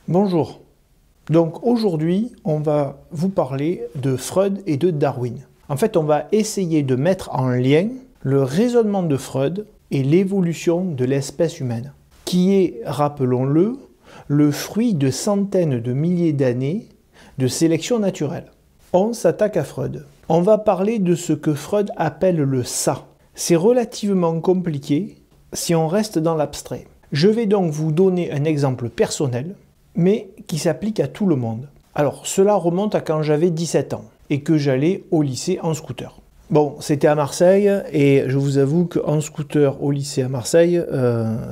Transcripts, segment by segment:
Bonjour. Donc aujourd'hui, on va vous parler de Freud et de Darwin. En fait, on va essayer de mettre en lien le raisonnement de Freud et l'évolution de l'espèce humaine, qui est, rappelons-le, le fruit de centaines de milliers d'années de sélection naturelle. On s'attaque à Freud. On va parler de ce que Freud appelle le ça. C'est relativement compliqué si on reste dans l'abstrait. Je vais donc vous donner un exemple personnel, mais qui s'applique à tout le monde. Alors, cela remonte à quand j'avais 17 ans et que j'allais au lycée en scooter. Bon, c'était à Marseille et je vous avoue qu'en scooter au lycée à Marseille,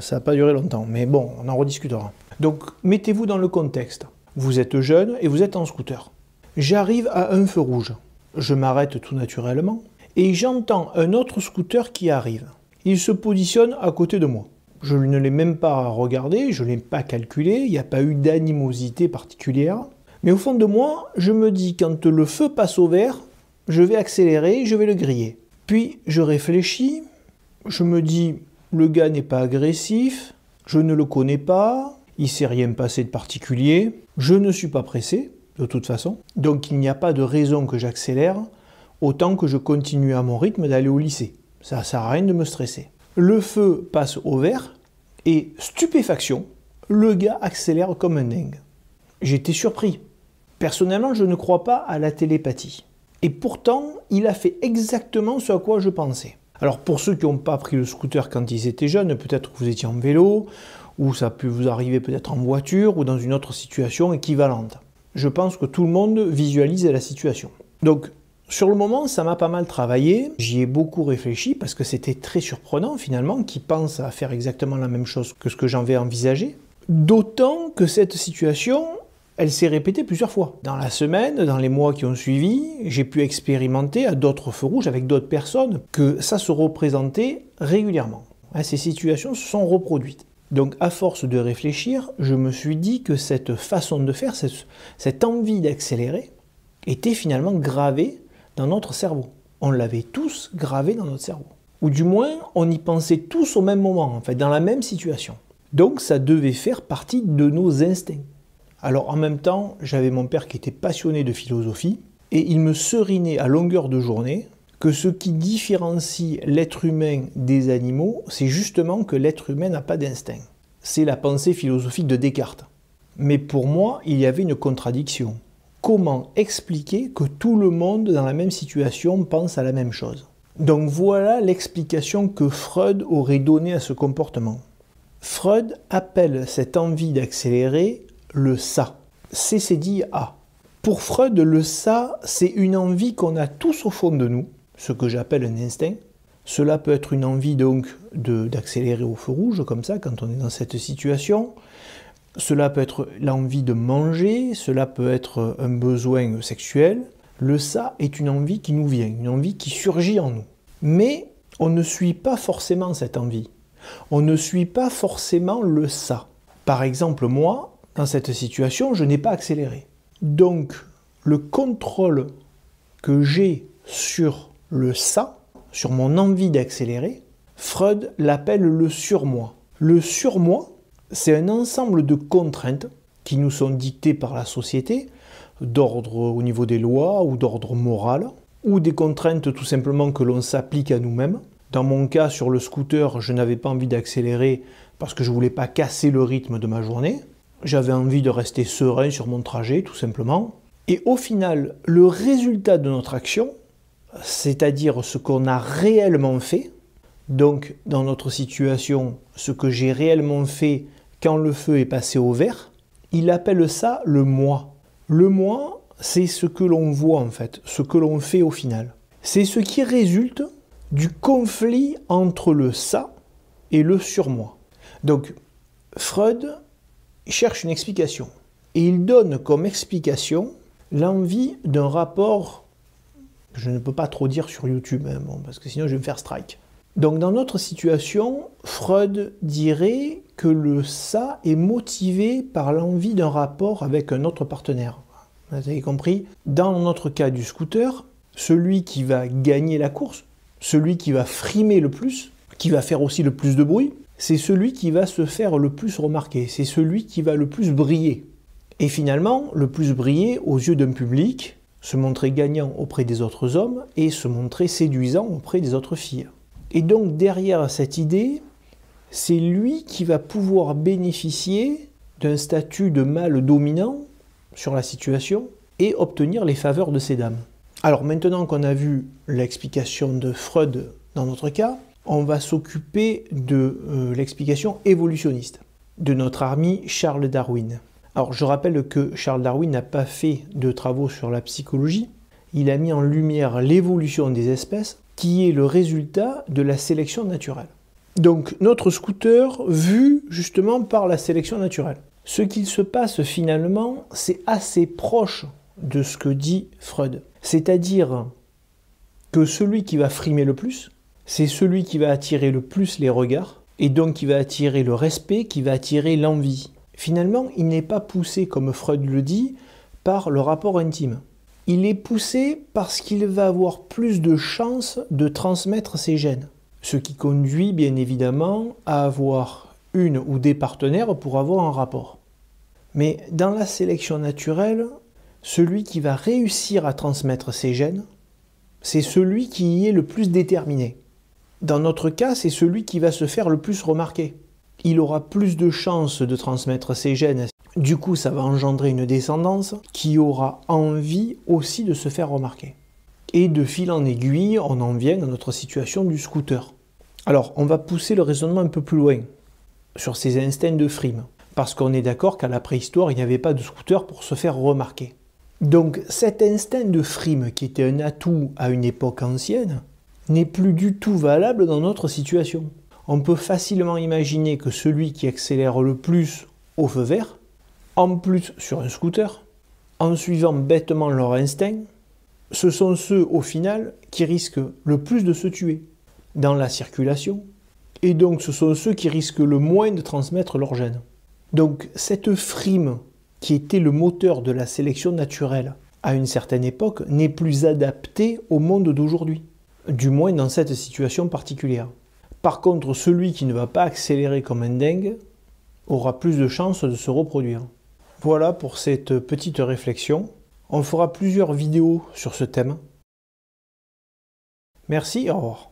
ça n'a pas duré longtemps, mais bon, on en rediscutera. Donc, mettez-vous dans le contexte. Vous êtes jeune et vous êtes en scooter. J'arrive à un feu rouge. Je m'arrête tout naturellement et j'entends un autre scooter qui arrive. Il se positionne à côté de moi. Je ne l'ai même pas regardé, je ne l'ai pas calculé, il n'y a pas eu d'animosité particulière. Mais au fond de moi, je me dis, quand le feu passe au vert, je vais accélérer, je vais le griller. Puis je réfléchis, je me dis, le gars n'est pas agressif, je ne le connais pas, il ne s'est rien passé de particulier, je ne suis pas pressé, de toute façon. Donc il n'y a pas de raison que j'accélère, autant que je continue à mon rythme d'aller au lycée. Ça ne sert à rien de me stresser. Le feu passe au vert et, stupéfaction, le gars accélère comme un dingue. J'étais surpris. Personnellement, je ne crois pas à la télépathie. Et pourtant, il a fait exactement ce à quoi je pensais. Alors pour ceux qui n'ont pas pris le scooter quand ils étaient jeunes, peut-être que vous étiez en vélo, ou ça peut vous arriver peut-être en voiture, ou dans une autre situation équivalente. Je pense que tout le monde visualise la situation. Donc, sur le moment, ça m'a pas mal travaillé, j'y ai beaucoup réfléchi parce que c'était très surprenant finalement qu'ils pensent à faire exactement la même chose que ce que j'avais envisagé. D'autant que cette situation, elle s'est répétée plusieurs fois. Dans la semaine, dans les mois qui ont suivi, j'ai pu expérimenter à d'autres feux rouges avec d'autres personnes que ça se représentait régulièrement. Ces situations se sont reproduites. Donc à force de réfléchir, je me suis dit que cette façon de faire, cette envie d'accélérer, était finalement gravée dans notre cerveau. On l'avait tous gravé dans notre cerveau. Ou du moins, on y pensait tous au même moment, en fait, dans la même situation. Donc ça devait faire partie de nos instincts. Alors en même temps, j'avais mon père qui était passionné de philosophie, et il me serinait à longueur de journée que ce qui différencie l'être humain des animaux, c'est justement que l'être humain n'a pas d'instinct. C'est la pensée philosophique de Descartes. Mais pour moi, il y avait une contradiction. Comment expliquer que tout le monde dans la même situation pense à la même chose? Donc voilà l'explication que Freud aurait donnée à ce comportement. Freud appelle cette envie d'accélérer le ça. C'est dit A. Pour Freud, le ça, c'est une envie qu'on a tous au fond de nous, ce que j'appelle un instinct. Cela peut être une envie donc d'accélérer au feu rouge, comme ça, quand on est dans cette situation. Cela peut être l'envie de manger, cela peut être un besoin sexuel. Le ça est une envie qui nous vient, une envie qui surgit en nous. Mais on ne suit pas forcément cette envie. On ne suit pas forcément le ça. Par exemple, moi, dans cette situation, je n'ai pas accéléré. Donc, le contrôle que j'ai sur le ça, sur mon envie d'accélérer, Freud l'appelle le surmoi. Le surmoi, c'est un ensemble de contraintes qui nous sont dictées par la société, d'ordre au niveau des lois ou d'ordre moral, ou des contraintes tout simplement que l'on s'applique à nous-mêmes. Dans mon cas, sur le scooter, je n'avais pas envie d'accélérer parce que je ne voulais pas casser le rythme de ma journée. J'avais envie de rester serein sur mon trajet, tout simplement. Et au final, le résultat de notre action, c'est-à-dire ce qu'on a réellement fait, donc dans notre situation, ce que j'ai réellement fait quand le feu est passé au vert, il appelle ça le moi. Le moi, c'est ce que l'on voit en fait, ce que l'on fait au final. C'est ce qui résulte du conflit entre le ça et le surmoi. Donc, Freud cherche une explication. Et il donne comme explication l'envie d'un rapport, je ne peux pas trop dire sur YouTube, hein, bon, parce que sinon je vais me faire strike. Donc dans notre situation, Freud dirait que le ça est motivé par l'envie d'un rapport avec un autre partenaire. Vous avez compris? Dans notre cas du scooter, celui qui va gagner la course, celui qui va frimer le plus, qui va faire aussi le plus de bruit, c'est celui qui va se faire le plus remarquer, c'est celui qui va le plus briller. Et finalement, le plus briller aux yeux d'un public, se montrer gagnant auprès des autres hommes et se montrer séduisant auprès des autres filles. Et donc derrière cette idée, c'est lui qui va pouvoir bénéficier d'un statut de mâle dominant sur la situation et obtenir les faveurs de ces dames. Alors maintenant qu'on a vu l'explication de Freud dans notre cas, on va s'occuper de l'explication évolutionniste de notre ami Charles Darwin. Alors je rappelle que Charles Darwin n'a pas fait de travaux sur la psychologie, il a mis en lumière l'évolution des espèces qui est le résultat de la sélection naturelle. Donc notre scooter vu justement par la sélection naturelle. Ce qu'il se passe finalement, c'est assez proche de ce que dit Freud. C'est-à-dire que celui qui va frimer le plus, c'est celui qui va attirer le plus les regards, et donc qui va attirer le respect, qui va attirer l'envie. Finalement, il n'est pas poussé, comme Freud le dit, par le rapport intime. Il est poussé parce qu'il va avoir plus de chances de transmettre ses gènes. Ce qui conduit bien évidemment à avoir une ou des partenaires pour avoir un rapport. Mais dans la sélection naturelle, celui qui va réussir à transmettre ses gènes, c'est celui qui y est le plus déterminé. Dans notre cas, c'est celui qui va se faire le plus remarquer. Il aura plus de chances de transmettre ses gènes. Du coup, ça va engendrer une descendance qui aura envie aussi de se faire remarquer. Et de fil en aiguille, on en vient à notre situation du scooter. Alors, on va pousser le raisonnement un peu plus loin sur ces instincts de frime. Parce qu'on est d'accord qu'à la préhistoire, il n'y avait pas de scooter pour se faire remarquer. Donc, cet instinct de frime qui était un atout à une époque ancienne, n'est plus du tout valable dans notre situation. On peut facilement imaginer que celui qui accélère le plus au feu vert, en plus sur un scooter, en suivant bêtement leur instinct, ce sont ceux au final qui risquent le plus de se tuer dans la circulation, et donc ce sont ceux qui risquent le moins de transmettre leur gène. Donc cette frime qui était le moteur de la sélection naturelle à une certaine époque n'est plus adaptée au monde d'aujourd'hui. Du moins dans cette situation particulière. Par contre, celui qui ne va pas accélérer comme un dingue aura plus de chances de se reproduire. Voilà pour cette petite réflexion. On fera plusieurs vidéos sur ce thème. Merci, au revoir.